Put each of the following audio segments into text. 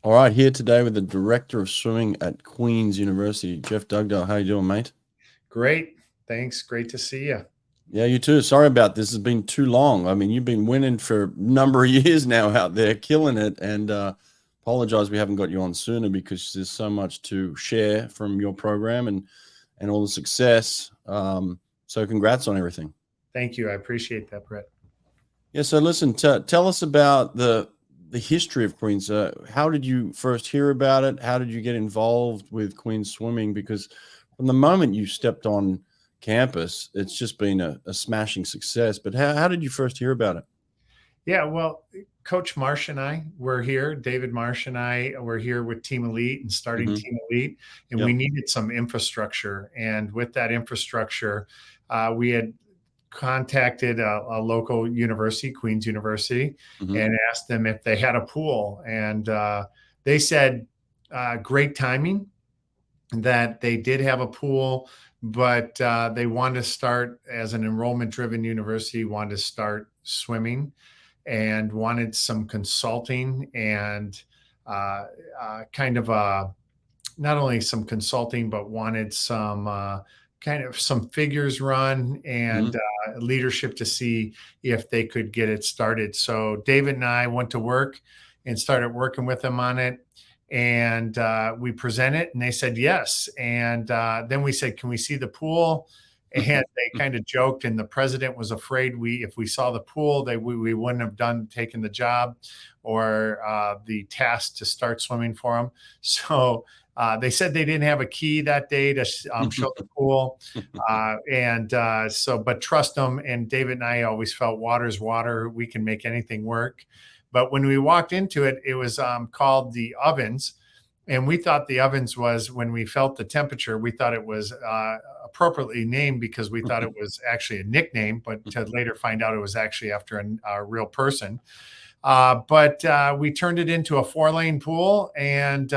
All right, here today with the director of swimming at Queen's University, Jeff Dugdale. How you doing, mate? Great. Thanks. Great to see you. Yeah, you too. Sorry about this. It's been too long. I mean, you've been winning for a number of years now out there, killing it. And apologize we haven't got you on sooner because there's so much to share from your program and all the success. So congrats on everything. Thank you. I appreciate that, Brett. Yeah. So listen, tell us about the history of Queens. How did you first hear about it? How did you get involved with Queens swimming? Because from the moment you stepped on campus, it's just been a smashing success. But how did you first hear about it? Yeah, well, Coach Marsh and I were here. David Marsh and I were here with Team Elite and starting Hmm. Team Elite, and we Yep. needed some infrastructure. And with that infrastructure, we had contacted a local university, Queen's University, Hmm. and asked them if they had a pool. And they said, great timing, that they did have a pool, but they wanted to start as an enrollment driven university, wanted to start swimming and wanted some consulting and uh, kind of not only some consulting, but wanted some kind of some figures run and Hmm. leadership to see if they could get it started. So David and I went to work and started working with them on it. And we presented, and they said yes. And then we said, "Can we see the pool?" And they kind of joked, and the president was afraid if we saw the pool, we wouldn't have taken the job or the task to start swimming for him. So they said they didn't have a key that day to show the pool, but trust them. And David and I always felt water's water. We can make anything work. But when we walked into it, it was called the ovens. And we thought the ovens was, when we felt the temperature, we thought it was appropriately named because we thought it was actually a nickname, but to later find out it was actually after a real person. But we turned it into a 4-lane pool and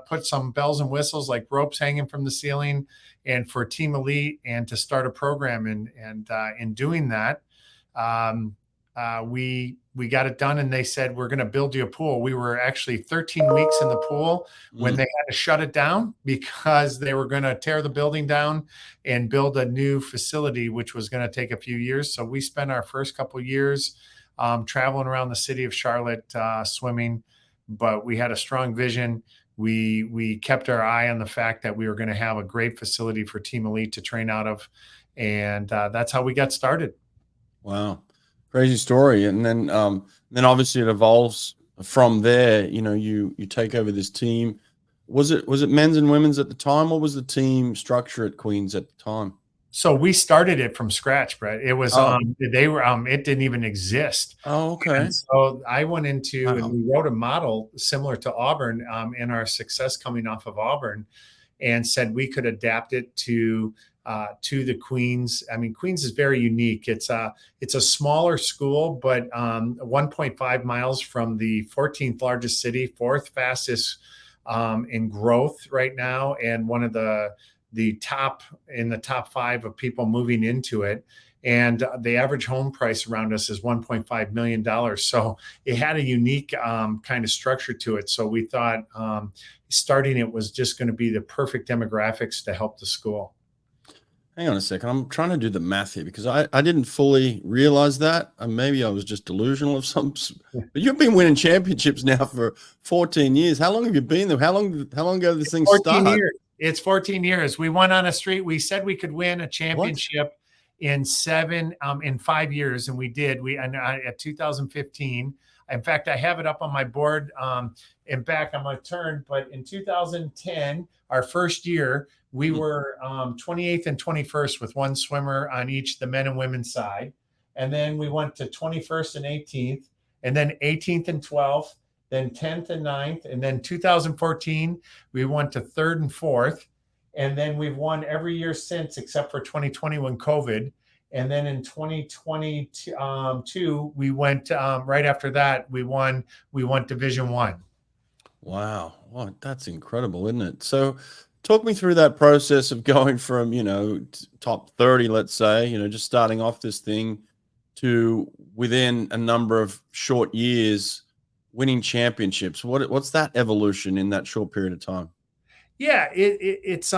put some bells and whistles like ropes hanging from the ceiling, and for Team Elite, and to start a program. And in doing that, um, we got it done, and they said, we're going to build you a pool. We were actually 13 weeks in the pool when they Mm. had to shut it down because they were going to tear the building down and build a new facility, which was going to take a few years. So we spent our first couple years traveling around the city of Charlotte swimming, but we had a strong vision. We kept our eye on the fact that we were going to have a great facility for Team Elite to train out of, and that's how we got started. Wow, crazy story. And then obviously it evolves from there. You know, you take over this team. Was it men's and women's at the time? What was the team structure at Queens at the time? So we started it from scratch, Brett. It was Oh, they were it didn't even exist. oh, And okay. so I went into, and Wow. we wrote a model similar to Auburn in our success coming off of Auburn, and said we could adapt it to the Queens. I mean, Queens is very unique. It's a smaller school, but 1.5 miles from the 14th largest city, fourth fastest in growth right now, and one of the top in the top 5 of people moving into it. And the average home price around us is $1.5 million. So it had a unique kind of structure to it. So we thought starting it was just going to be the perfect demographics to help the school. Hang on a second. I'm trying to do the math here because I didn't fully realize that. Maybe I was just delusional of but you've been winning championships now for 14 years. How long have you been there? How long ago did this thing 14 start? years. It's 14 years. We went on a street. We said we could win a What? championship in 5 years, and we did. At 2015. In fact, I have it up on my board and back on my turn. But in 2010, our first year, we were 28th and 21st with one swimmer on each, the men and women's side. And then we went to 21st and 18th, and then 18th and 12th, then 10th and 9th, and then 2014 we went to third and fourth, and then we've won every year since except for 2020 when COVID. And then in 2022 we went right after that we won Division One. Wow. Wow, that's incredible, isn't it? So talk me through that process of going from, top 30, let's say, just starting off this thing to within a number of short years. winning championships. What's that evolution in that short period of time? Yeah, it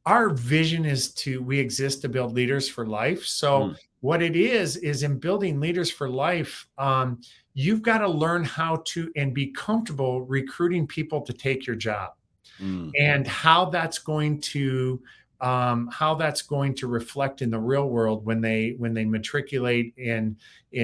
our vision is we exist to build leaders for life. So Mm, what it is in building leaders for life, you've got to learn how to and be comfortable recruiting people to take your job, mm, and how that's going to reflect in the real world when they matriculate in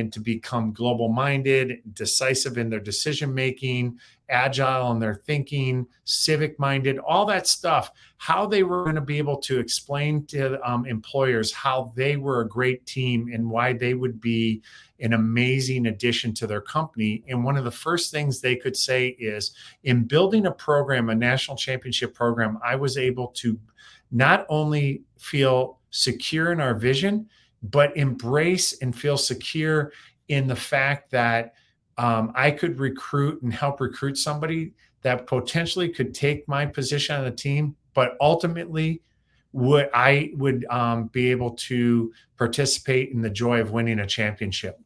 to become global minded, decisive in their decision making, agile in their thinking, civic minded, all that stuff. How they were going to be able to explain to employers how they were a great team and why they would be an amazing addition to their company. And one of the first things they could say is, in building a program, a national championship program, I was able to not only feel secure in our vision, but embrace and feel secure in the fact that I could recruit and help recruit somebody that potentially could take my position on the team, but ultimately would be able to participate in the joy of winning a championship.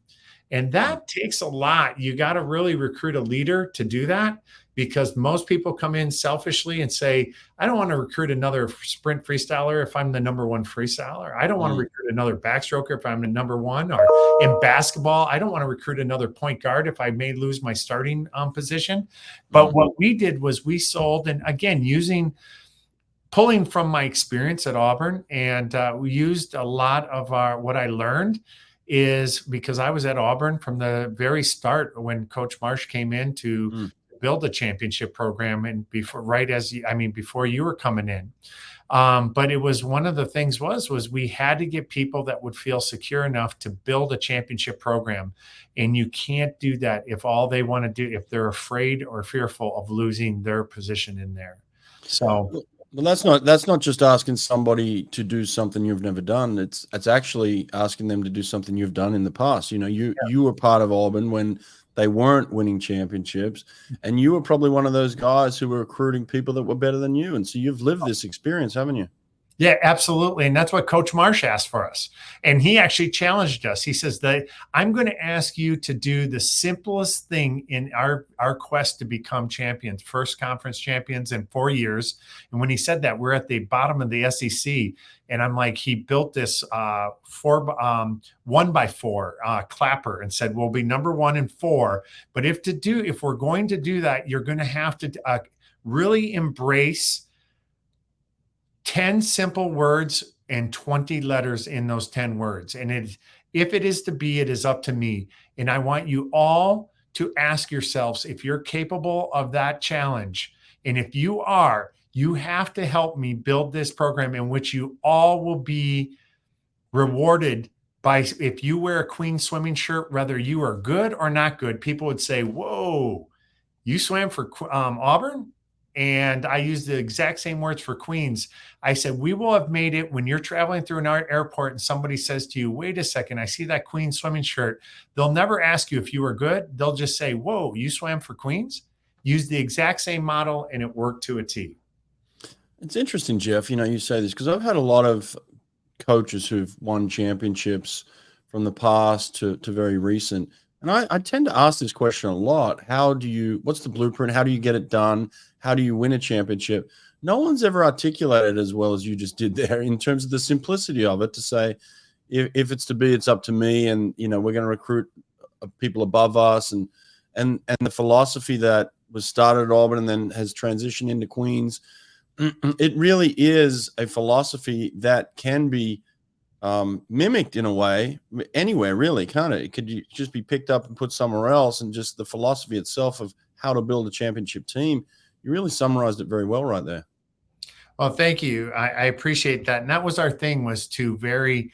And mm, that takes a lot. You got to really recruit a leader to do that, because most people come in selfishly and say, I don't want to recruit another sprint freestyler if I'm the number one freestyler. I don't want to mm, recruit another backstroker if I'm the number one. Or in basketball, I don't want to recruit another point guard if I may lose my starting position. But mm. what we did was we sold, and again, pulling from my experience at Auburn, and we used a lot of what I learned is because I was at Auburn from the very start when Coach Marsh came in to Mm. build a championship program, and before you were coming in. But it was one of the things was we had to get people that would feel secure enough to build a championship program, and you can't do that if all they want to do, if they're afraid or fearful of losing their position in there. So Well, that's not just asking somebody to do something you've never done. It's actually asking them to do something you've done in the past. You were part of Auburn when they weren't winning championships, and you were probably one of those guys who were recruiting people that were better than you. And so you've lived this experience, haven't you? yeah, absolutely. And that's what Coach Marsh asked for us. And he actually challenged us. He says that I'm going to ask you to do the simplest thing in our quest to become champions, first conference champions in 4 years. And when he said that, we're at the bottom of the SEC. And I'm like, he built this 1x4 clapper and said, we'll be number 1 and 4. But if we're going to do that, you're going to have to really embrace 10 simple words and 20 letters in those 10 words. And if it is to be, it is up to me. And I want you all to ask yourselves if you're capable of that challenge. And if you are, you have to help me build this program in which you all will be rewarded by, if you wear a Queen swimming shirt, whether you are good or not good, people would say, whoa, you swam for Auburn? And I used the exact same words for Queens. I said, we will have made it when you're traveling through an airport and somebody says to you, wait a second, I see that Queen swimming shirt. They'll never ask you if you were good. They'll just say, whoa, you swam for Queens? Use the exact same model, and it worked to a T. It's interesting, Jeff. You say this because I've had a lot of coaches who've won championships from the past to very recent. And I tend to ask this question a lot. What's the blueprint? How do you get it done? How do you win a championship? No one's ever articulated as well as you just did there in terms of the simplicity of it, to say, if it's to be, it's up to me. And, we're going to recruit people above us, and the philosophy that was started at Auburn and then has transitioned into Queens. It really is a philosophy that can be mimicked in a way anywhere, really, can't it? It could just be picked up and put somewhere else. And just the philosophy itself of how to build a championship team, you really summarized it very well right there. Well, thank you. I appreciate that. And that was our thing, was to very,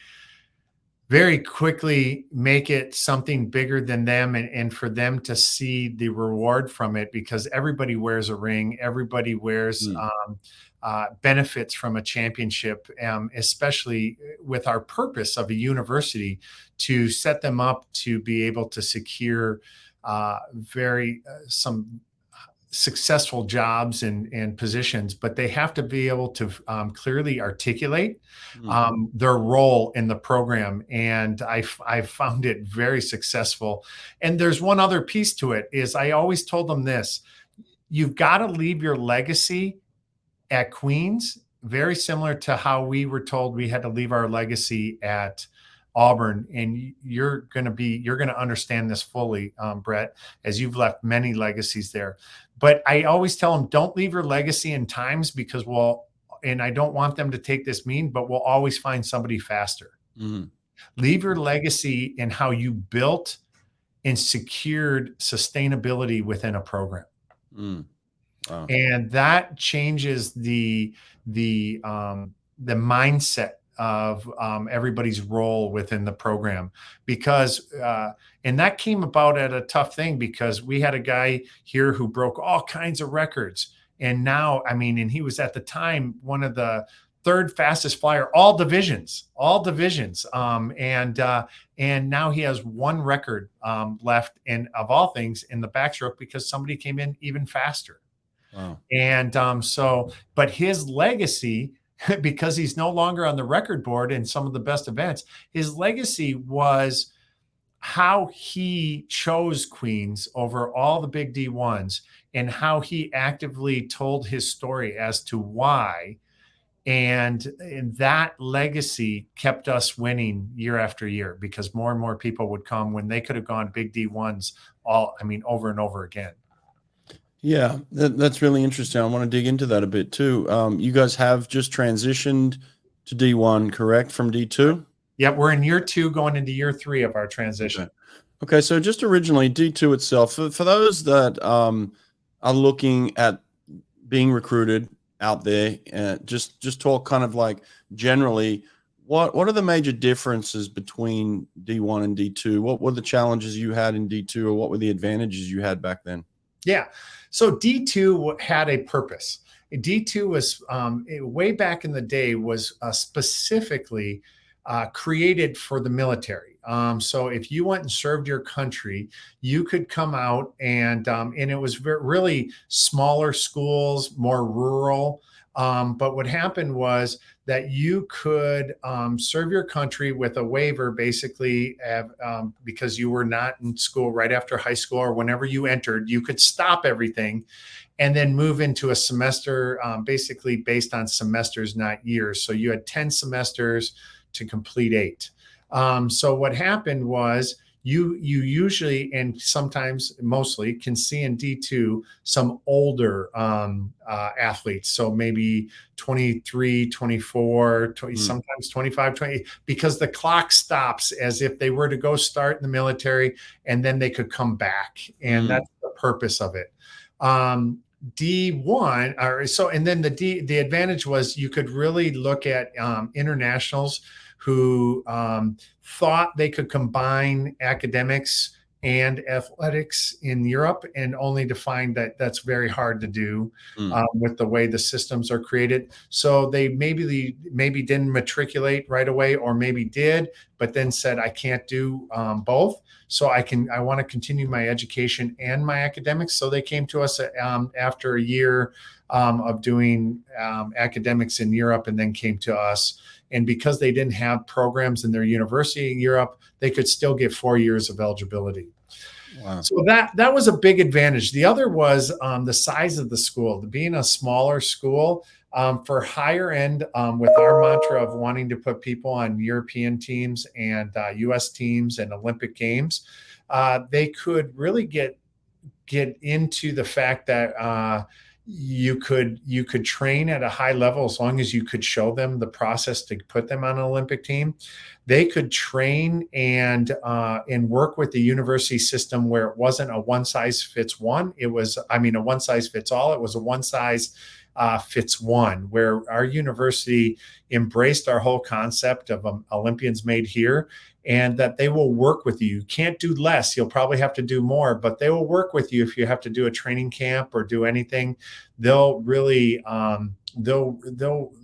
very quickly make it something bigger than them, and for them to see the reward from it, because everybody wears a ring. Everybody wears Mm, benefits from a championship, especially with our purpose of a university to set them up to be able to secure very some successful jobs and positions, but they have to be able to clearly articulate their role in the program. And I found it very successful. And there's one other piece to it is I always told them this: you've got to leave your legacy at Queens, very similar to how we were told we had to leave our legacy at Auburn. And you're going to understand this fully, Brett, as you've left many legacies there. But I always tell them, don't leave your legacy in Times, because and I don't want them to take this mean, but we'll always find somebody faster. Leave your legacy in how you built and secured sustainability within a program. Wow. And that changes the mindset of everybody's role within the program, because and that came about at a tough thing, because we had a guy here who broke all kinds of records, and now, I mean, and he was at the time one of the third fastest flyer, all divisions, and now he has one record left, and of all things, in the backstroke, because somebody came in even faster. Wow. And but his legacy, because he's no longer on the record board in some of the best events, his legacy was how he chose Queens over all the big D1s, and how he actively told his story as to why. And that legacy kept us winning year after year, because more and more people would come when they could have gone big D1s over and over again. Yeah, that's really interesting. I want to dig into that a bit too. You guys have just transitioned to D1, correct, from D2? Yeah, we're in year 2, going into year 3 of our transition. Okay, so just originally D2 itself, for those that are looking at being recruited out there, just talk kind of like generally, what are the major differences between D1 and D2? What were the challenges you had in D2, or what were the advantages you had back then? Yeah. So D2 had a purpose. D2 was way back in the day, was specifically created for the military. So if you went and served your country, you could come out, and it was really smaller schools, more rural. But what happened was that you could serve your country with a waiver, basically, because you were not in school right after high school, or whenever you entered, you could stop everything and then move into a semester, basically based on semesters, not years. So you had 10 semesters to complete 8. So what happened was, you usually, and sometimes mostly, can see in D2 some older athletes. So maybe 23, 24, 20, sometimes 25, 20, because the clock stops as if they were to go start in the military, and then they could come back. And that's the purpose of it. D1, and then the advantage was you could really look at internationals who thought they could combine academics and athletics in Europe, and only to find that that's very hard to do with the way the systems are created. So they maybe didn't matriculate right away, or maybe did, but then said, I can't do both. So I want to continue my education and my academics. So they came to us after a year of doing academics in Europe, and then came to us. And because they didn't have programs in their university in Europe, they could still get 4 years of eligibility. Wow. So that was a big advantage. The other was the size of the school. Being a smaller school, for higher end, with our mantra of wanting to put people on European teams and U.S. teams and Olympic Games, they could really get into the fact that you could train at a high level, as long as you could show them the process to put them on an Olympic team. They could train and work with the university system, where it wasn't a one size fits one. It was, a one size fits all. It was a one size fits one, where our university embraced our whole concept of Olympians made here, and that they will work with you. You can't do less. You'll probably have to do more, but they will work with you. If you have to do a training camp or do anything, they'll really they'll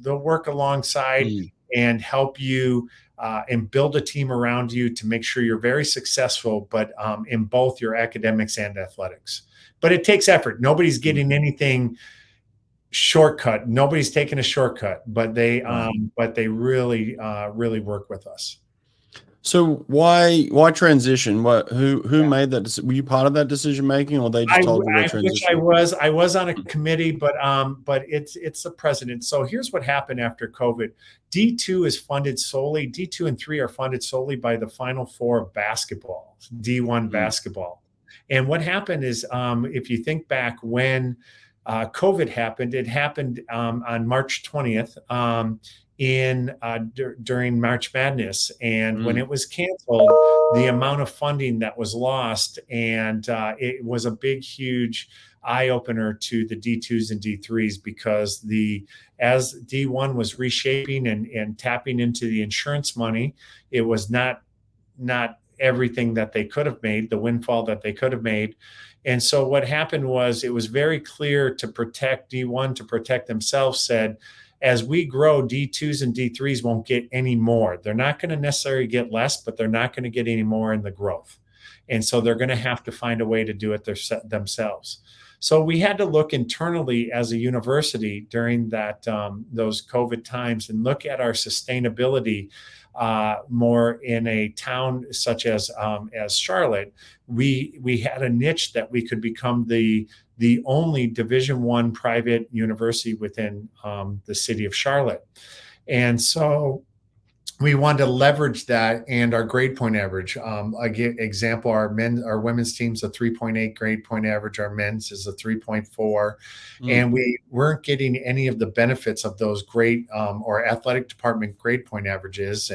work alongside and help you and build a team around you to make sure you're very successful, but in both your academics and athletics. But it takes effort. Nobody's getting anything shortcut. Nobody's taking a shortcut, but they really work with us. So why transition? Who made that decision? Were you part of that decision making, or they just told you to transition? I was on a committee, but it's the president. So here's what happened after COVID. D2 is funded solely. D2 and 3 are funded solely by the Final Four of basketball, D1 basketball. And what happened is, if you think back when COVID happened, it happened on March 20th. During March Madness, and when it was canceled, the amount of funding that was lost, and it was a big, huge eye opener to the D2s and D3s, because as D1 was reshaping and tapping into the insurance money, it was not everything that they could have made, the windfall that they could have made. And so what happened was, it was very clear to protect D1, to protect themselves, said, as we grow, D2s and D3s won't get any more. They're not going to necessarily get less, but they're not going to get any more in the growth. And so they're going to have to find a way to do it themselves. So we had to look internally as a university during those COVID times and look at our sustainability more in a town such as Charlotte. We had a niche that we could become the only Division I private university within the city of Charlotte. And so we wanted to leverage that and our grade point average. Example, our women's team's a 3.8 grade point average. Our men's is a 3.4. And we weren't getting any of the benefits of those great or athletic department grade point averages.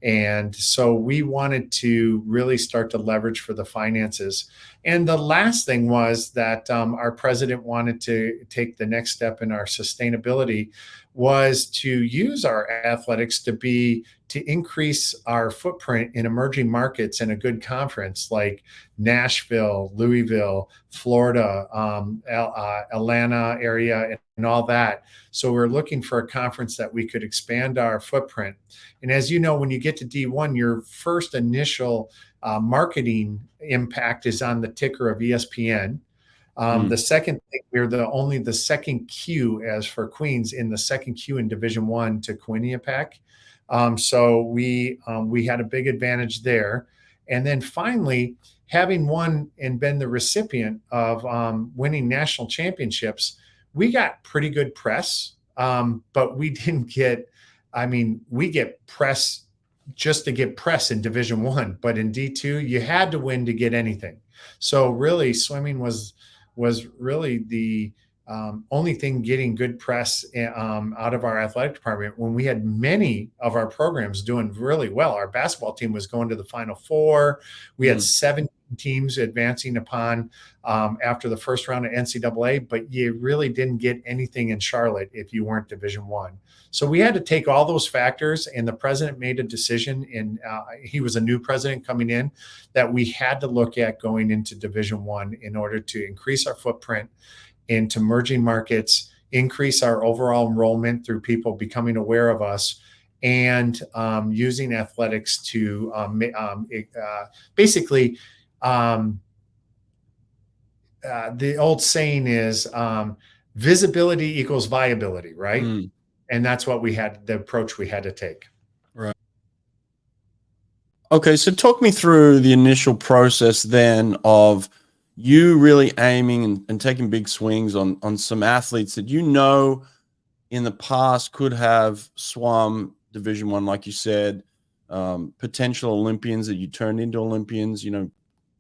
And so we wanted to really start to leverage for the finances. And the last thing was that our president wanted to take the next step in our sustainability, was to use our athletics to increase our footprint in emerging markets in a good conference like Nashville, Louisville, Florida, Atlanta area, and all that. So we're looking for a conference that we could expand our footprint. And as you know, when you get to D1, your first initial marketing impact is on the ticker of ESPN. The second thing, we're only the second Q, as for Queens, in the second Q in Division I to Quinnipiac. So we had a big advantage there. And then finally, having won and been the recipient of winning national championships, we got pretty good press, but we didn't get, we get press just to get press in Division I, but in D2, you had to win to get anything. So really, swimming was really the only thing getting good press out of our athletic department, when we had many of our programs doing really well. Our basketball team was going to the Final Four. We had 7 teams advancing upon after the first round of NCAA, but you really didn't get anything in Charlotte if you weren't Division I. So we had to take all those factors, and the president made a decision, and he was a new president coming in, that we had to look at going into Division I in order to increase our footprint into emerging markets, increase our overall enrollment through people becoming aware of us, and using athletics to basically, the old saying is visibility equals viability, right? And that's what the approach we had to take. Right. Okay, so talk me through the initial process then of you really aiming and taking big swings on some athletes that in the past could have swum Division I, like you said, potential Olympians that you turned into Olympians,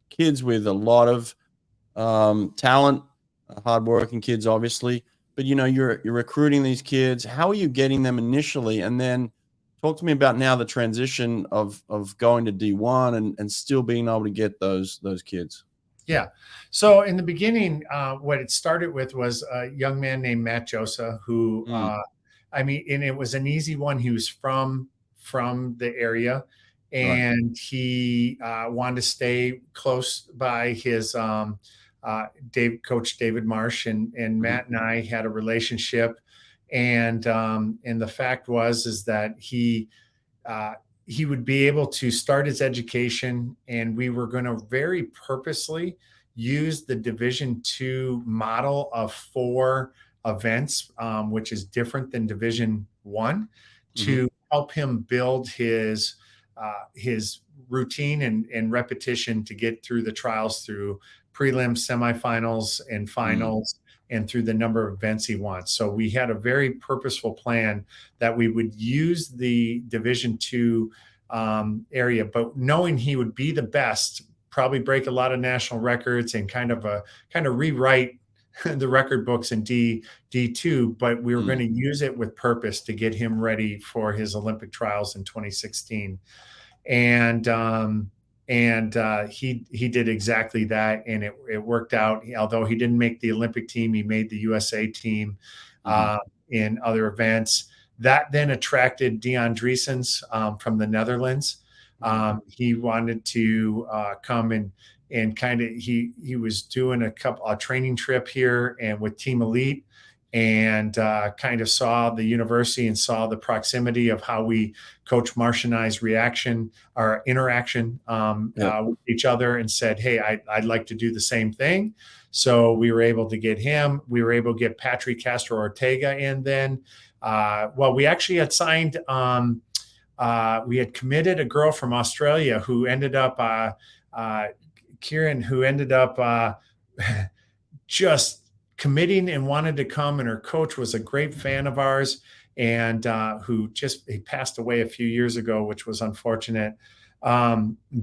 kids with a lot of talent, hardworking kids, obviously. But you're recruiting these kids. How are you getting them initially? And then talk to me about now the transition of going to D1 and still being able to get those kids. Yeah. So in the beginning, what it started with was a young man named Matt Josa, who, and it was an easy one. He was from the area, and he wanted to stay close by his Coach David Marsh, and Matt and I had a relationship, and the fact is that he would be able to start his education, and we were going to very purposely use the Division II model of 4 events, which is different than Division I, to help him build his routine and repetition to get through the trials, through prelims, semifinals, and finals, and through the number of events he wants. So we had a very purposeful plan that we would use the Division II area, but knowing he would be the best, probably break a lot of national records and kind of rewrite the record books in D2, but we were going to use it with purpose to get him ready for his Olympic trials in 2016. And he did exactly that, and it worked out. Although he didn't make the Olympic team, he made the USA team in other events. That then attracted Dion Driesens from the Netherlands. He wanted to come and kind of he was doing a training trip here and with Team Elite, and kind of saw the university and saw the proximity of how Coach Marsh and I's interaction with each other, and said, hey, I'd like to do the same thing. So we were able to get him. We were able to get Patrick Castro Ortega in then. We actually had signed, we had committed a girl from Australia who ended up, Kieran, who ended up just committing and wanted to come, and her coach was a great fan of ours, and he passed away a few years ago, which was unfortunate,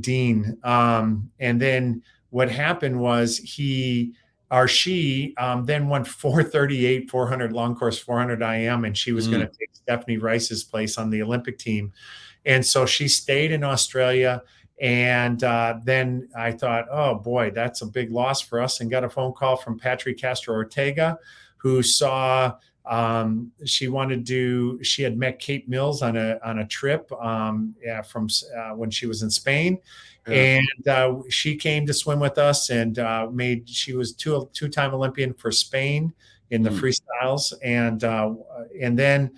Dean. And then what happened was she then won 438, 400 long course, 400 IM, and she was going to take Stephanie Rice's place on the Olympic team. And so she stayed in Australia. And then I thought, oh boy, that's a big loss for us, and got a phone call from Patrick Castro Ortega, who saw she had met Kate Mills on a trip from when she was in Spain. Yeah. And she came to swim with us, and she was two-time Olympian for Spain in the freestyles. And then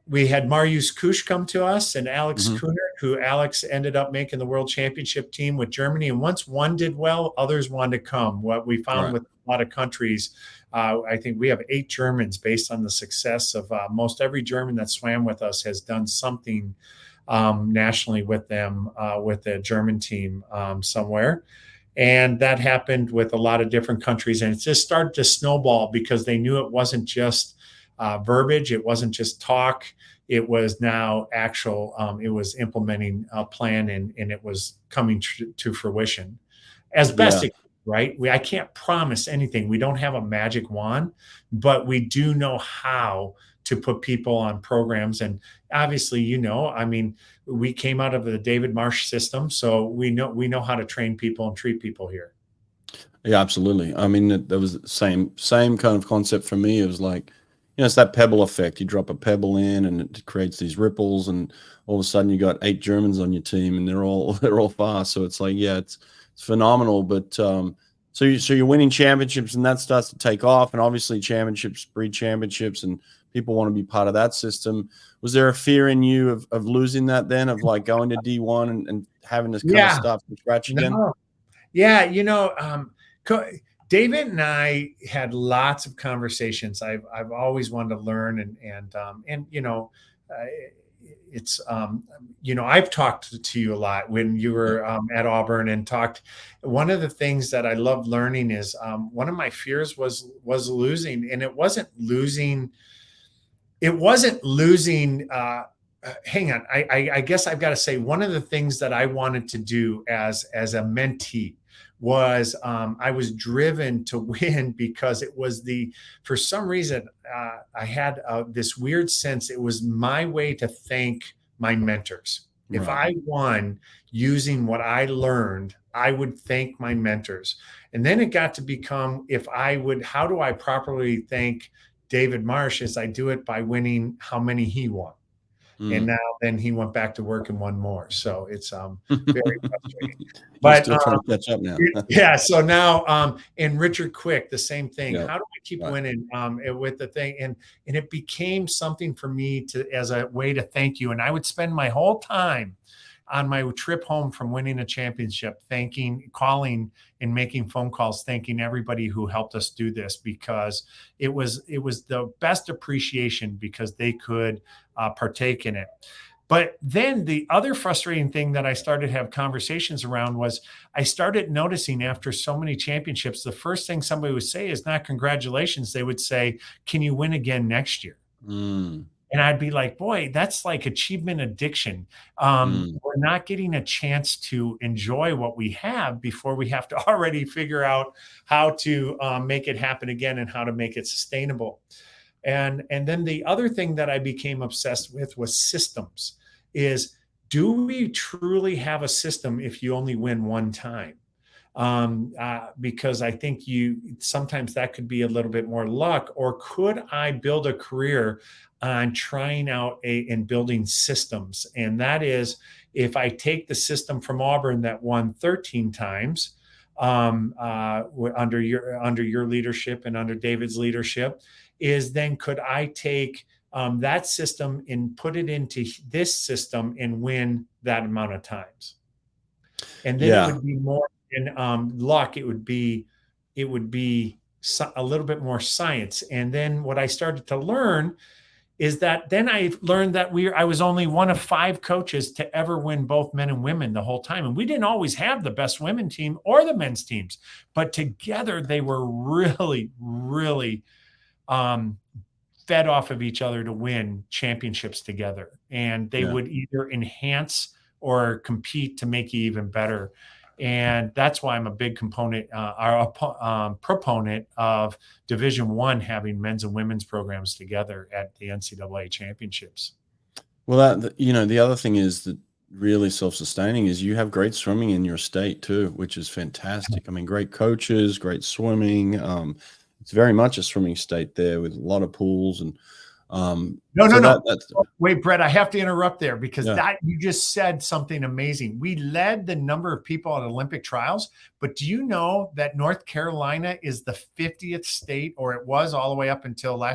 we had Marius Kusch come to us, and Alex Kuhnert, who Alex ended up making the world championship team with Germany. And once one did well, others wanted to come. What we found with a lot of countries, I think we have 8 Germans based on the success of most every German that swam with us has done something nationally with them, with the German team somewhere. And that happened with a lot of different countries. And it just started to snowball because they knew it wasn't just verbiage. It wasn't just talk. It was now actual. It was implementing a plan, and it was coming to fruition as best it could, right? I can't promise anything. We don't have a magic wand, but we do know how to put people on programs. And obviously, we came out of the David Marsh system, so we know how to train people and treat people here. Yeah, absolutely. I mean, there was the same kind of concept for me. It was like, it's that pebble effect. You drop a pebble in, and it creates these ripples, and all of a sudden you got 8 Germans on your team, and they're all fast. So it's like, it's phenomenal. But so you're winning championships, and that starts to take off, and obviously championships breed championships, and people want to be part of that system. Was there a fear in you of losing that then, of like going to D1 and having this kind of stuff from scratch again? No. Yeah, David and I had lots of conversations. I've always wanted to learn, and it's I've talked to you a lot when you were at Auburn and talked. One of the things that I love learning is one of my fears was losing, and it wasn't losing. Hang on, I guess I've got to say, one of the things that I wanted to do as a mentee was I was driven to win because it was for some reason, I had this weird sense it was my way to thank my mentors. Right. If I won using what I learned, I would thank my mentors. And then it got to become, how do I properly thank David Marsh? As I do it by winning how many he won. And Mm. now then he went back to work and won more. So it's very frustrating. You're But still trying to catch up now. yeah, so now and Richard Quick, the same thing. Yeah. How do I keep Right. winning with the thing? And it became something for me to as a way to thank you. And I would spend my whole time on my trip home from winning a championship, calling and making phone calls, thanking everybody who helped us do this, because it was the best appreciation because they could partake in it. But then the other frustrating thing that I started to have conversations around was I started noticing after so many championships, the first thing somebody would say is not congratulations. They would say, can you win again next year? Mm. And I'd be like, boy, that's like achievement addiction. Mm. We're not getting a chance to enjoy what we have before we have to already figure out how to make it happen again and how to make it sustainable. And then the other thing that I became obsessed with was systems. Is, do we truly have a system if you only win one time? Because I think sometimes that could be a little bit more luck. Or could I build a career on trying out and building systems? And that is, if I take the system from Auburn that won 13 times under your leadership and under David's leadership, is then could I take that system and put it into this system and win that amount of times? And then it would be more in luck. It would be a little bit more science. And then what I started to learn is that then I learned that I was only one of 5 coaches to ever win both men and women the whole time. And we didn't always have the best women team or the men's teams, but together they were really, really fed off of each other to win championships together. And they would either enhance or compete to make you even better. And that's why I'm a big proponent of Division I having men's and women's programs together at the NCAA championships. Well, the other thing is that really self-sustaining is you have great swimming in your state too, which is fantastic. I mean, great coaches, great swimming. It's very much a swimming state there with a lot of pools and No. Wait, Brett, I have to interrupt there because you just said something amazing. We led the number of people at Olympic trials, but do you know that North Carolina is the 50th state, or it was all the way up until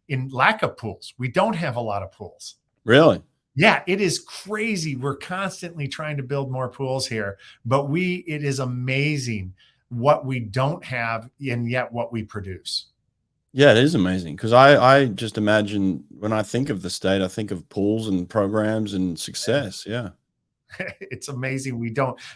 in lack of pools? We don't have a lot of pools. Really? Yeah, it is crazy. We're constantly trying to build more pools here, but it is amazing what we don't have and yet what we produce. Yeah, it is amazing because I just imagine when I think of the state, I think of pools and programs and success. Yeah. It's amazing.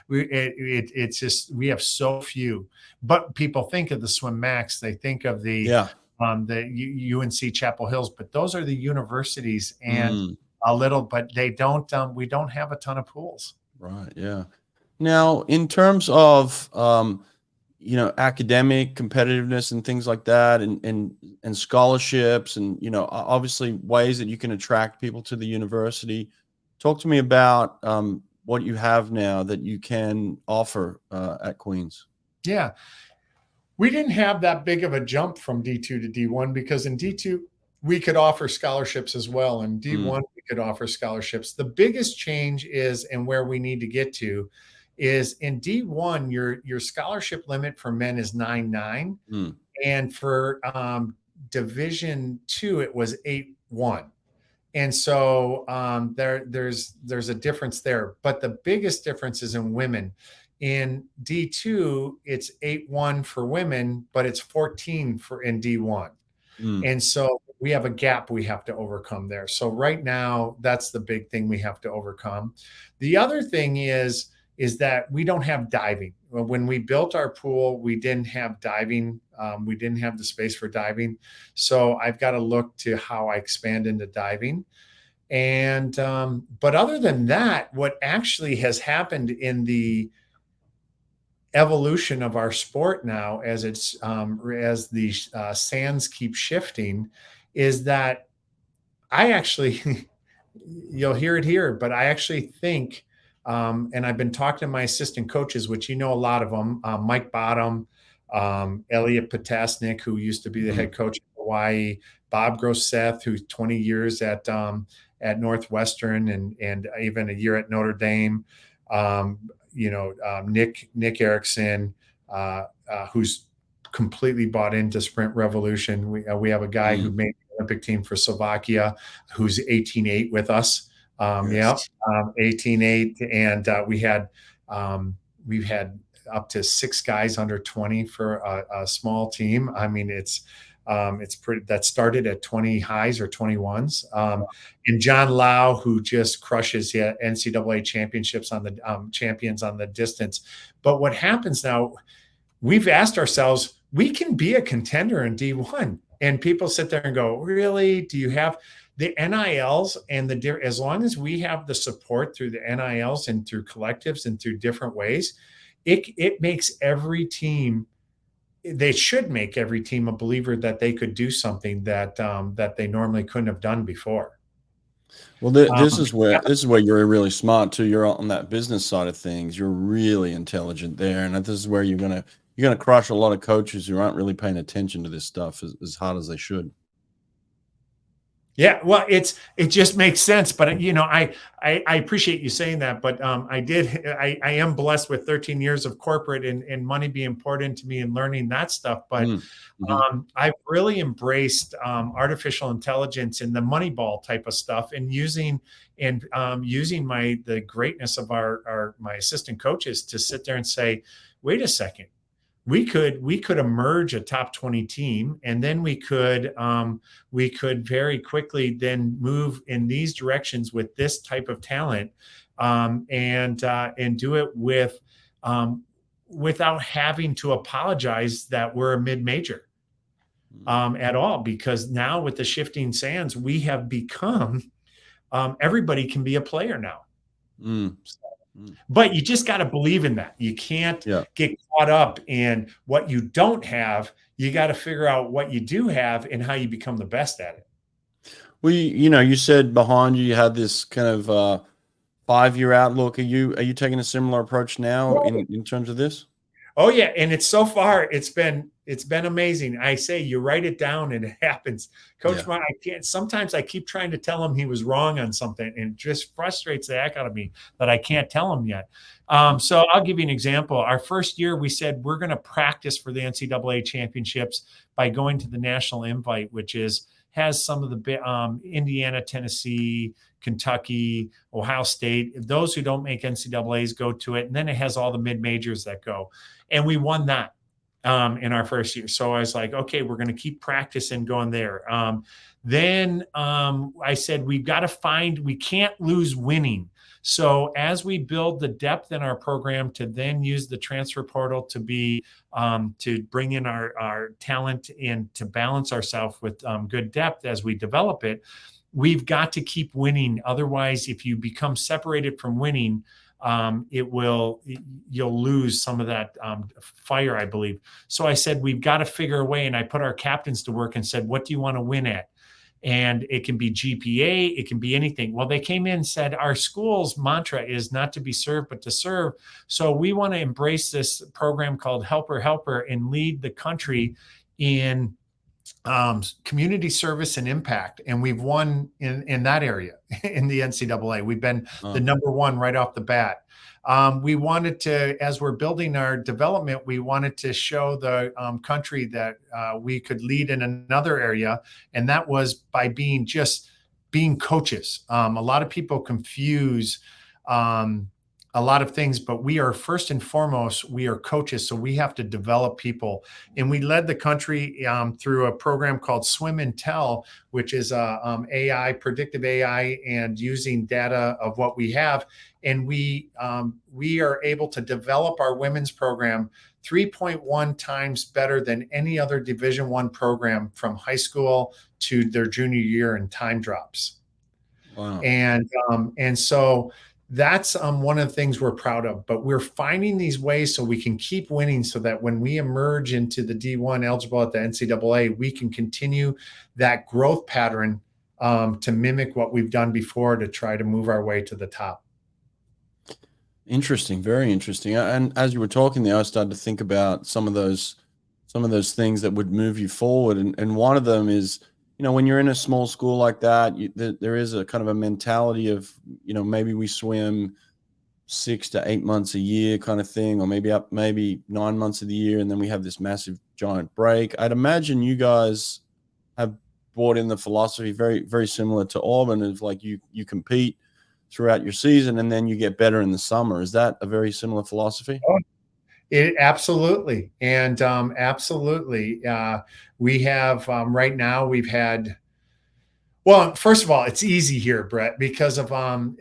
It's just, we have so few, but people think of the Swim Max. They think of the UNC Chapel Hills, but those are the universities and but they don't, we don't have a ton of pools. Right. Yeah. Now, in terms of, academic competitiveness and things like that, and scholarships and, obviously ways that you can attract people to the university. Talk to me about what you have now that you can offer at Queens. Yeah. We didn't have that big of a jump from D2 to D1 because in D2, we could offer scholarships as well. In D1, we could offer scholarships. The biggest change is, and where we need to get to, is in D1, your scholarship limit for men is 9.9, and for Division II it was 8.1, and so there's a difference there. But the biggest difference is in women. In D2, it's 8.1 for women, but it's 14 in D1, and so we have a gap we have to overcome there. So right now, that's the big thing we have to overcome. The other thing is that we don't have diving. When we built our pool, we didn't have diving. We didn't have the space for diving. So I've got to look to how I expand into diving. And, but other than that, what actually has happened in the evolution of our sport now, as the sands keep shifting, is that I actually, you'll hear it here, but I actually think, and I've been talking to my assistant coaches, which a lot of them, Mike Bottom, Elliot Potasnik, who used to be the head coach in Hawaii, Bob Grosseth, who's 20 years at at Northwestern and even a year at Notre Dame. Nick Erickson, who's completely bought into Sprint Revolution. We have a guy who made the Olympic team for Slovakia, who's 18-8 with us. Yes. 18-8, and we've had up to 6 guys under 20 for a small team. I mean, it's pretty. That started at 20 highs or 21s. And John Lau, who just crushes the NCAA championships on the champions on the distance. But what happens now? We've asked ourselves, we can be a contender in D1, and people sit there and go, "Really? Do you have the NILs and as long as we have the support through the NILs and through collectives and through different ways, it makes every team." They should make every team a believer that they could do something that they normally couldn't have done before. Well, this is where you're really smart too. You're on that business side of things. You're really intelligent there, and this is where you're gonna crush a lot of coaches who aren't really paying attention to this stuff as hard as they should. Yeah, well, it just makes sense, but I appreciate you saying that, but I am blessed with 13 years of corporate and money being poured into me and learning that stuff. But I've really embraced artificial intelligence and the Moneyball type of stuff, and using the greatness of my assistant coaches to sit there and say, wait a second. We could emerge a top 20 team, and then we could very quickly then move in these directions with this type of talent, and do it without having to apologize that we're a mid-major at all, because now with the shifting sands, we have become everybody can be a player now. But you just got to believe in that. You can't get caught up in what you don't have. You got to figure out what you do have and how you become the best at it. Well, you said behind you had this kind of 5-year outlook. Are you taking a similar approach now in terms of this? Oh yeah, and it's so far it's been amazing. I say you write it down and it happens. Coach Mark, sometimes I keep trying to tell him he was wrong on something, and it just frustrates the heck out of me that I can't tell him yet. So I'll give you an example. Our first year, we said we're going to practice for the NCAA championships by going to the National Invite, which has some of the Indiana, Tennessee, Kentucky, Ohio State. Those who don't make NCAAs go to it. And then it has all the mid-majors that go. And we won that in our first year. So I was like, okay, we're going to keep practicing going there. Then I said, we can't lose winning. So as we build the depth in our program to then use the transfer portal to bring in our talent and to balance ourselves with good depth as we develop it, we've got to keep winning. Otherwise, if you become separated from winning, you'll lose some of that fire, I believe. So I said, we've got to figure a way. And I put our captains to work and said, what do you want to win at? And it can be GPA, it can be anything. Well, they came in and said, our school's mantra is not to be served, but to serve. So we want to embrace this program called Helper Helper and lead the country in community service and impact. And we've won in that area in the NCAA. We've been the number one right off the bat. We wanted to, as we're building our development, we wanted to show the country that we could lead in another area. And that was by being coaches. A lot of people confuse a lot of things, but we are first and foremost, we are coaches. So we have to develop people. And we led the country through a program called Swim and Tell, which is AI, predictive AI, and using data of what we have. And we are able to develop our women's program 3.1 times better than any other Division I program from high school to their junior year in time drops. Wow. And so that's one of the things we're proud of, but we're finding these ways so we can keep winning, so that when we emerge into the D1 eligible at the NCAA, we can continue that growth pattern to mimic what we've done before to try to move our way to the top. Interesting. Very interesting. And as you were talking there, I started to think about some of those things that would move you forward. And one of them is when you're in a small school like that, there is a kind of a mentality of, maybe we swim 6 to 8 months a year kind of thing, or maybe 9 months of the year, and then we have this massive giant break. I'd imagine you guys have brought in the philosophy very, very similar to Auburn, of like you compete throughout your season and then you get better in the summer. Is that a very similar philosophy? Oh, it absolutely. And absolutely. We have right now we've had, well, first of all, it's easy here, Brett, because of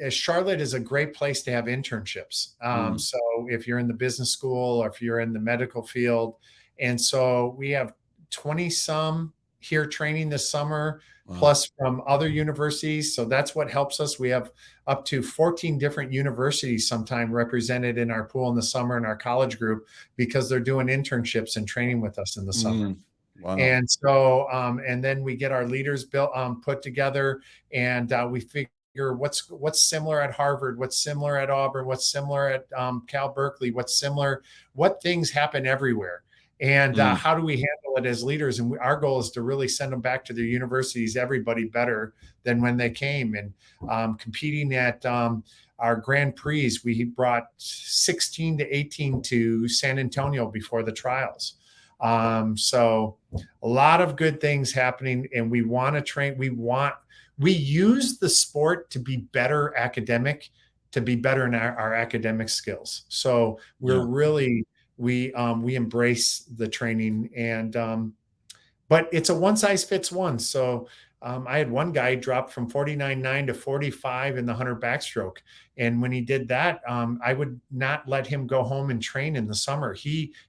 Charlotte is a great place to have internships. Mm, So if you're in the business school or if you're in the medical field, and so we have 20 some here training this summer, wow. plus from other universities. So that's what helps us. We have up to 14 different universities sometime represented in our pool in the summer in our college group because they're doing internships and training with us in the summer. Mm, wow. And so, and then we get our leaders built, put together, and we figure what's similar at Harvard, what's similar at Auburn, what's similar at Cal Berkeley, what's similar, what things happen everywhere, and Mm, how do we handle it as leaders? And our goal is to really send them back to their universities, everybody better than when they came, and competing at our Grand Prix. We brought 16 to 18 to San Antonio before the trials. So a lot of good things happening, and we want to train. We use the sport to be better to be better in our academic skills. So we're yeah. really, we embrace the training, and but it's a one size fits one. So I had one guy drop from 49.9 to 45 in the 100 backstroke. And when he did that, I would not let him go home and train in the summer.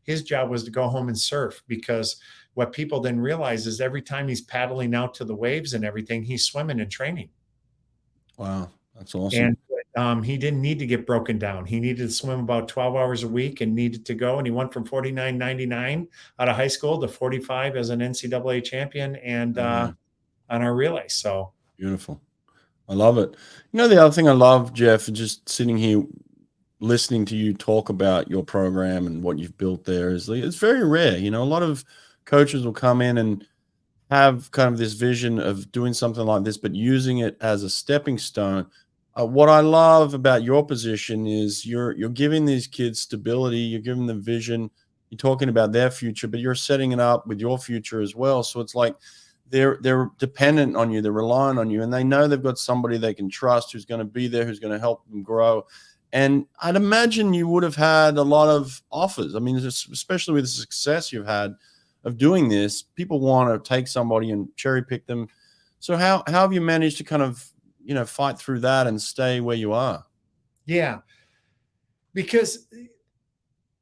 His job was to go home and surf, because what people didn't realize is every time he's paddling out to the waves and everything, he's swimming and training. Wow. That's awesome. And he didn't need to get broken down. He needed to swim about 12 hours a week and needed to go. And he went from 49.99 out of high school to 45 as an NCAA champion and Yeah. on our relay. So Beautiful. I love it. The other thing I love, Jeff, just sitting here listening to you talk about your program and what you've built there, is like, it's very rare. A lot of coaches will come in and have kind of this vision of doing something like this, but using it as a stepping stone. What I love about your position is you're giving these kids stability, you're giving them vision, you're talking about their future, but you're setting it up with your future as well. So it's like they're dependent on you, they're relying on you, and they know they've got somebody they can trust who's going to be there, who's going to help them grow. And I'd imagine you would have had a lot of offers. I mean, especially with the success you've had of doing this, people want to take somebody and cherry pick them. So how have you managed to kind of, fight through that and stay where you are? yeah, because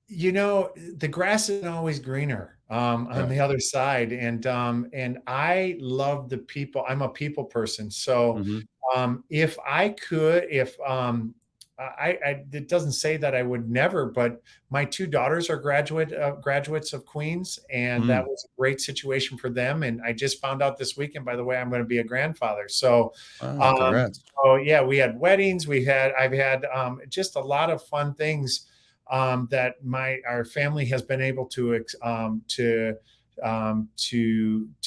the grass isn't always greener on Right. the other side, and I love the people. I'm a people person, so Hmm. if I could, if it doesn't say that I would never, but my two daughters are graduates of Queens, and that Mm. was a great situation for them. And I just found out this weekend, by the way, I'm going to be a grandfather. So, Oh, congrats. yeah, we had weddings. I've had just a lot of fun things that our family has been able to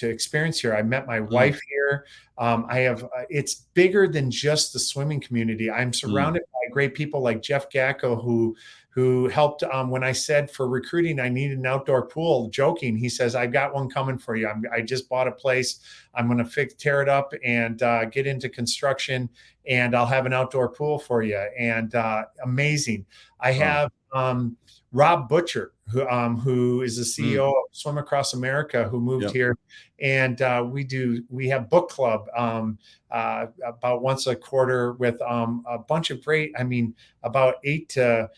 experience here. I met my Mm, wife here. I have it's bigger than just the swimming community. I'm mm, surrounded by great people like Jeff Gacko, who helped when I said for recruiting I needed an outdoor pool. Joking, he says, "I got one coming for you. I just bought a place. I'm going to tear it up and get into construction, and I'll have an outdoor pool for you." And amazing. I wow. have Rob Butcher, who is the Mm, CEO of Swim Across America, who moved yep. here, and we have book club about once a quarter with a bunch of great. I mean, about 8 to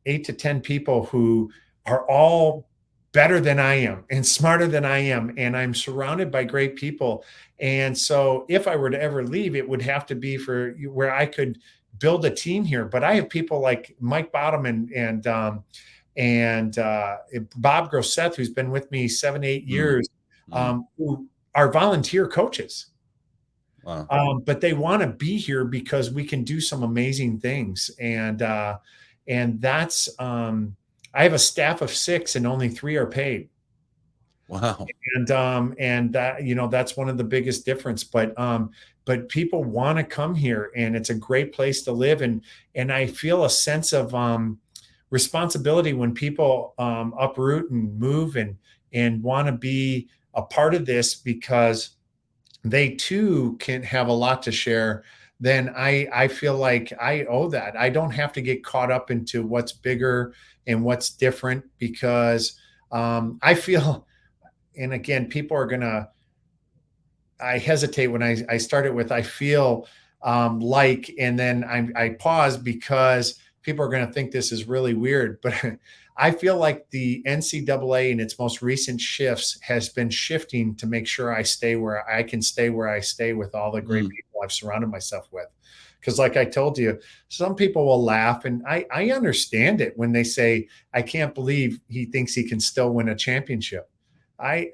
10 people who are all better than I am and smarter than I am, and I'm surrounded by great people. And so, if I were to ever leave, it would have to be for where I could build a team here. But I have people like Mike Bottom and Bob Grosseth, who's been with me 7, 8 Mm, years, mm, who are volunteer coaches. wow. But they want to be here because we can do some amazing things. And that's I have a staff of 6 and only 3 are paid. Wow. And that, that's one of the biggest difference. But people want to come here, and it's a great place to live. And I feel a sense of responsibility when people uproot and move and want to be a part of this, because they too can have a lot to share. Then I feel like I owe that. I don't have to get caught up into what's bigger and what's different, because I feel, and again, people are gonna, I hesitate when I start it with I feel like, and then I pause because people are going to think this is really weird. But I feel like the NCAA in its most recent shifts has been shifting to make sure I stay where I can stay, where I stay with all the great Mm. people I've surrounded myself with. Because, like I told you, some people will laugh, and I understand it when they say, I can't believe he thinks he can still win a championship. I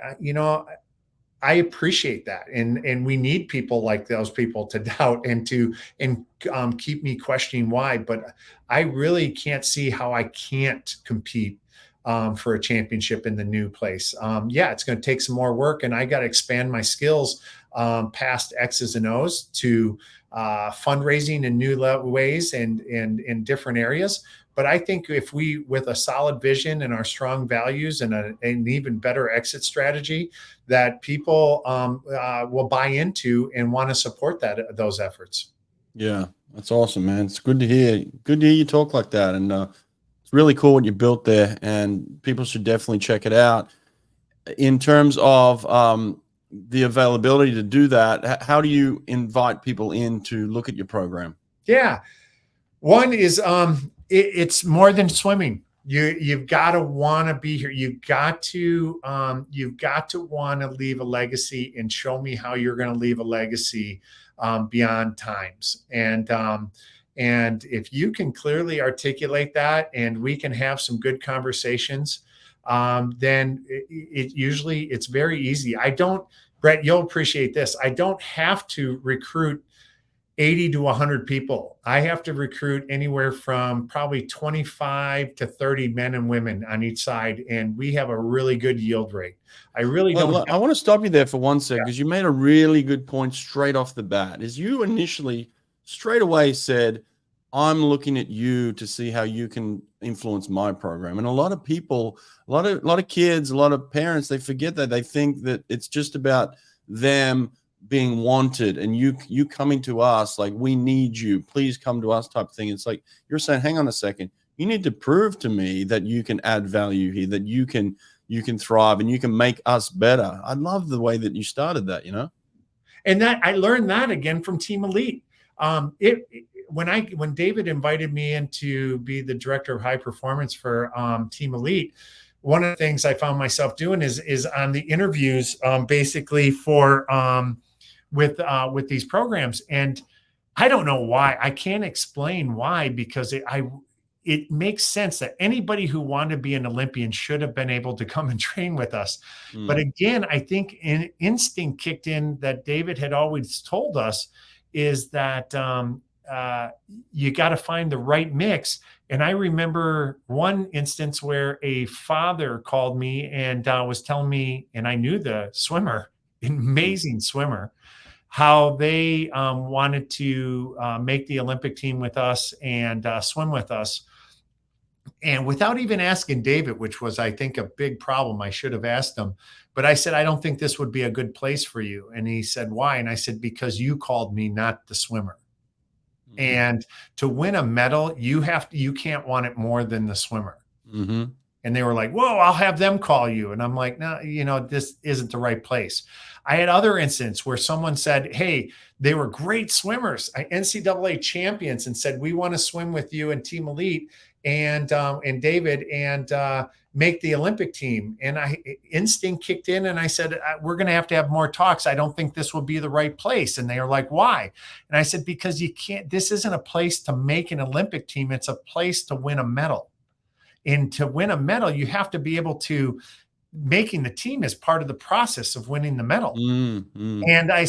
appreciate that, and we need people like those people to doubt and to keep me questioning why. But I really can't see how I can't compete for a championship in the new place. Yeah, it's going to take some more work, and I got to expand my skills past X's and O's to fundraising in new ways and in different areas. But I think if we, with a solid vision and our strong values and an even better exit strategy, that people will buy into and want to support those efforts. Yeah, that's awesome, man. It's good to hear. Good to hear you talk like that, and it's really cool what you built there. And people should definitely check it out. In terms of the availability to do that, how do you invite people in to look at your program? Yeah. One is it's more than swimming. You've got to want to be here. You've got to want to leave a legacy and show me how you're going to leave a legacy beyond times. And if you can clearly articulate that, and we can have some good conversations, then it's very easy. Brett, you'll appreciate this. I don't have to recruit 80 to 100 people. I have to recruit anywhere from probably 25 to 30 men and women on each side, and we have a really good yield rate. I really don't I want to stop you there for one second, yeah. because you made a really good point straight off the bat. Is you initially straight away said, "I'm looking at you to see how you can influence my program." And a lot of people, a lot of kids, a lot of parents, they forget that. They think that it's just about them being wanted and you coming to us like, "We need you, please come to us," type thing. It's like you're saying, hang on a second, you need to prove to me that you can add value here, that you can thrive and you can make us better. I love the way that you started that, you know? And that I learned that again from Team Elite. When David invited me in to be the director of high performance for Team Elite, one of the things I found myself doing is on the interviews, basically with these programs. And I don't know why. I can't explain why, because it makes sense that anybody who wanted to be an Olympian should have been able to come and train with us. But again, I think an instinct kicked in that David had always told us, is that you got to find the right mix. And I remember one instance where a father called me and was telling me, and I knew the swimmer, amazing swimmer, how they wanted to make the Olympic team with us and swim with us. And without even asking David, which was, I think, a big problem, I should have asked him. But I said, I don't think this would be a good place for you. And he said, why? And I said, because you called me, not the swimmer. And to win a medal, you can't want it more than the swimmer. And they were like, whoa, I'll have them call you. And I'm like, no, this isn't the right place. I had other instances where someone said, hey, they were great swimmers, NCAA champions, and said, we want to swim with you and Team Elite and David and make the Olympic team. And instinct kicked in, and I said, we're going to have more talks. I don't think this will be the right place. And they were like, why? And I said, because you can't, this isn't a place to make an Olympic team. It's a place to win a medal. And to win a medal, you have to be able to, making the team as part of the process of winning the medal. And I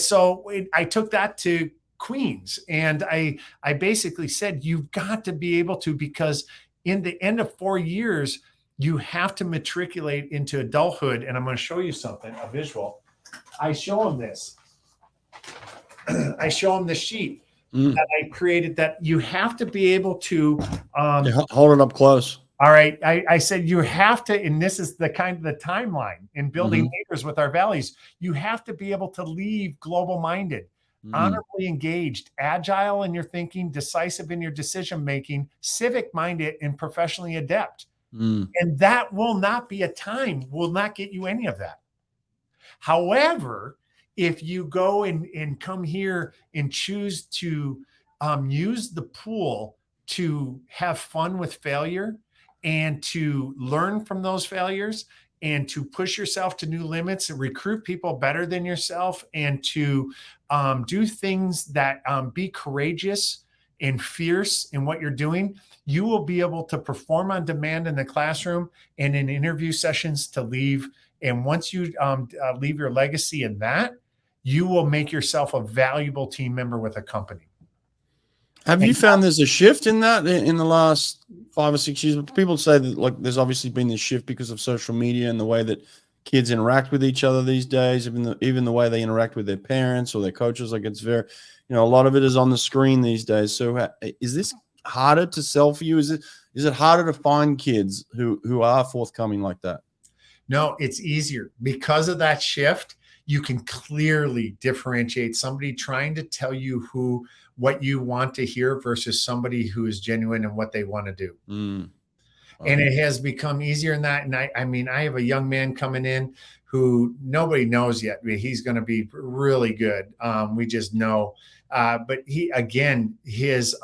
took that to Queens, and I basically said, you've got to be able to, because in the end of 4 years, you have to matriculate into adulthood. And I'm going to show you something, a visual. I show them this. I show them the sheet that I created, that you have to be able to hold it up close. All right. I said you have to, and this is the kind of the timeline in building neighbors with our values. You have to be able to leave global minded, honorably engaged, agile in your thinking, decisive in your decision making, civic minded, and professionally adept. And that will not be will not get you any of that. However, if you go and come here and choose to use the pool to have fun with failure and to learn from those failures and to push yourself to new limits and recruit people better than yourself, and to do things that be courageous and fierce in what you're doing, you will be able to perform on demand in the classroom and in interview sessions to leave. And once you leave your legacy in that, you will make yourself a valuable team member with a company. Have you found there's a shift in that in the last 5 or 6 years? People say that, like, there's obviously been this shift because of social media and the way that kids interact with each other these days, even the way they interact with their parents or their coaches. Like, it's very, a lot of it is on the screen these days. So is this harder to sell for you? Is it harder to find kids who are forthcoming like that? No, it's easier because of that shift. You can clearly differentiate somebody trying to tell you what you want to hear versus somebody who is genuine in what they want to do. And it has become easier in that. And I have a young man coming in who nobody knows yet. He's going to be really good. We just know. But his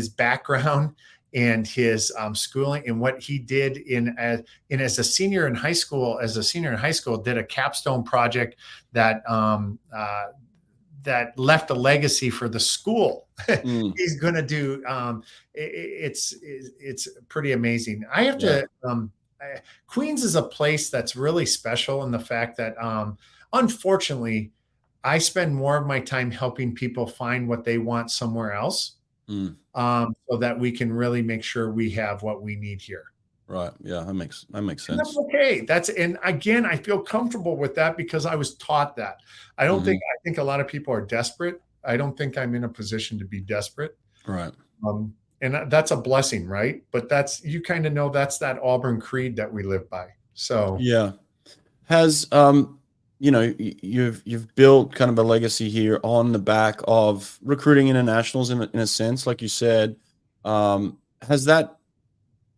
background and his schooling and what he did as a senior in high school, did a capstone project that that left a legacy for the school. He's going to do. It's pretty amazing. I have to. Queens is a place that's really special in the fact that, unfortunately, I spend more of my time helping people find what they want somewhere else, so that we can really make sure we have what we need here. Right. Yeah, that makes sense. And that's okay. And again, I feel comfortable with that because I was taught that. I think a lot of people are desperate. I don't think I'm in a position to be desperate. Right. And that's a blessing, right? But you kind of know that's that Auburn creed that we live by. So yeah. Has you've built kind of a legacy here on the back of recruiting internationals in a sense, like you said. Has that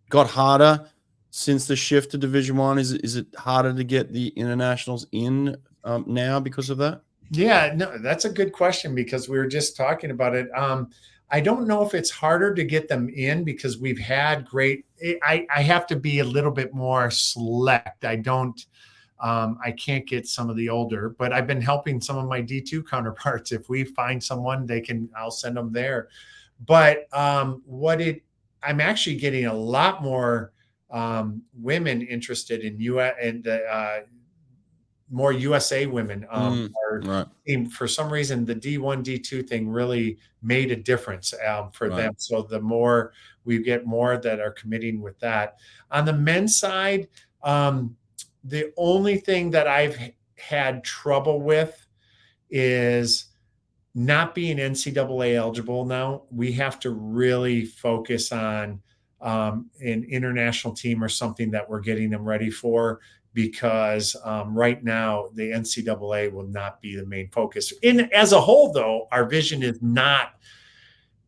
got harder since the shift to Division I? Is it harder to get the internationals in now because of that? Yeah, no, that's a good question because we were just talking about it. I don't know if it's harder to get them in because we've had I have to be a little bit more select. I can't get some of the older, but I've been helping some of my D2 counterparts. If we find someone, I'll send them there. But I'm actually getting a lot more women interested in more USA women. For some reason, the D1, D2 thing really made a difference for them. So the more we get more that are committing with that. On the men's side, the only thing that I've had trouble with is not being NCAA eligible now. We have to really focus on an international team or something that we're getting them ready for, because right now the NCAA will not be the main focus. As a whole, though, our vision is not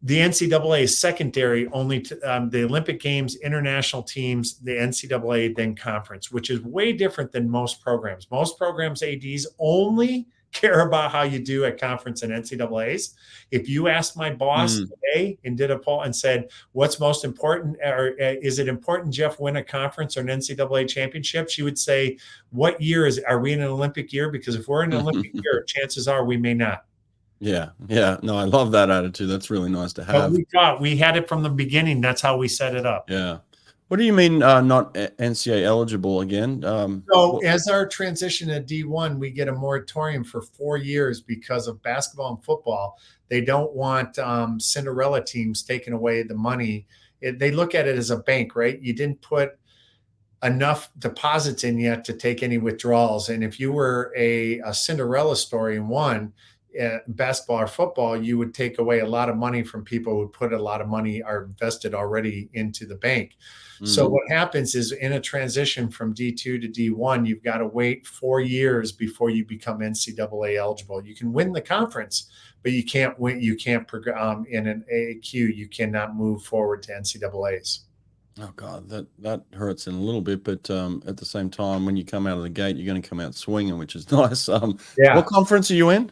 the NCAA is secondary only to the Olympic Games, international teams, the NCAA, then conference, which is way different than most programs. Most programs, ADs only care about how you do at conference and NCAAs. If you asked my boss today and did a poll and said, what's most important, or is it important Jeff win a conference or an NCAA championship? She would say, what year are we in an Olympic year? Because if we're in an Olympic year, chances are we may not. Yeah. Yeah. No, I love that attitude. That's really nice to have. But we had it from the beginning. That's how we set it up. Yeah. What do you mean not NCAA eligible again? As our transition to D1, we get a moratorium for 4 years because of basketball and football. They don't want Cinderella teams taking away the money. They look at it as a bank, right? You didn't put enough deposits in yet to take any withdrawals. And if you were a Cinderella story and won basketball or football, you would take away a lot of money from people who put a lot of money are invested already into the bank. So what happens is in a transition from D2 to D1, you've got to wait 4 years before you become NCAA eligible. You can win the conference, but you can't win. You can't in an AAQ. You cannot move forward to NCAAs. Oh God, that hurts in a little bit, but at the same time, when you come out of the gate, you're going to come out swinging, which is nice. Yeah. What conference are you in?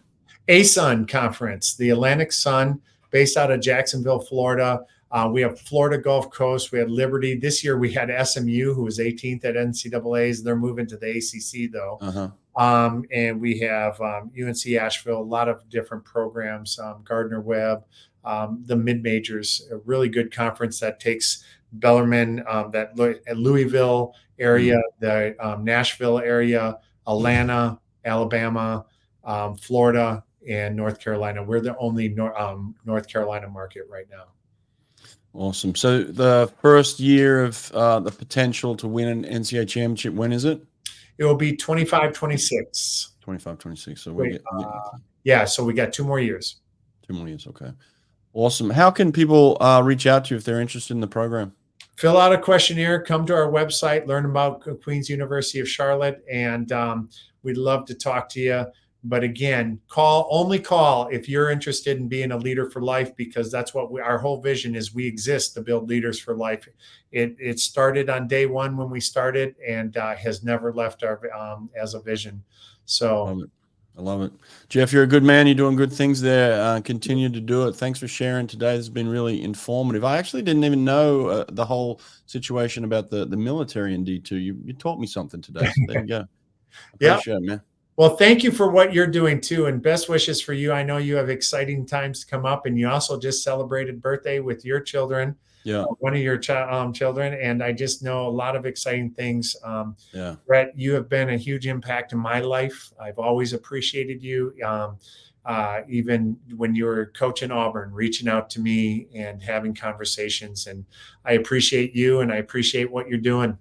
ASUN Conference, the Atlantic Sun, based out of Jacksonville, Florida. We have Florida Gulf Coast. We had Liberty. This year we had SMU, who was 18th at NCAAs. They're moving to the ACC though. And we have UNC Asheville, a lot of different programs, Gardner Webb, the mid-majors, a really good conference that takes Bellarmine, that Louisville area, the Nashville area, Atlanta, Alabama, Florida, and North Carolina. We're the only North Carolina market right now. Awesome. So the first year of the potential to win an NCAA championship, when is it? It will be 25-26. 25-26. So so we got 2 more years. 2 more years. Okay. Awesome. How can people reach out to you if they're interested in the program? Fill out a questionnaire, come to our website, learn about Queen's University of Charlotte, and we'd love to talk to you. But again, only call if you're interested in being a leader for life, because that's what our whole vision is. We exist to build leaders for life. It started on day one when we started, and has never left our as a vision. So I love it. Jeff, you're a good man. You're doing good things there. Continue to do it. Thanks for sharing today. This has been really informative. I actually didn't even know the whole situation about the military in D2. You taught me something today. So there you go. Appreciate it, man. Well, thank you for what you're doing too, and best wishes for you. I know you have exciting times to come up, and you also just celebrated birthday with your children. Yeah, one of your children, and I just know a lot of exciting things. Yeah, Brett, you have been a huge impact in my life. I've always appreciated you, even when you were coaching Auburn, reaching out to me and having conversations. And I appreciate you, and I appreciate what you're doing.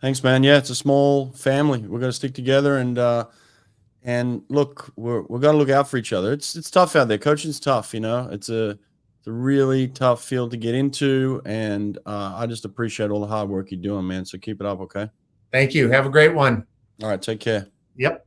Thanks, man. Yeah, it's a small family. We're going to stick together and look, we're got to look out for each other. It's tough out there. Coaching's tough, you know. It's a really tough field to get into, and I just appreciate all the hard work you're doing, man. So keep it up, okay? Thank you. Have a great one. All right, take care. Yep.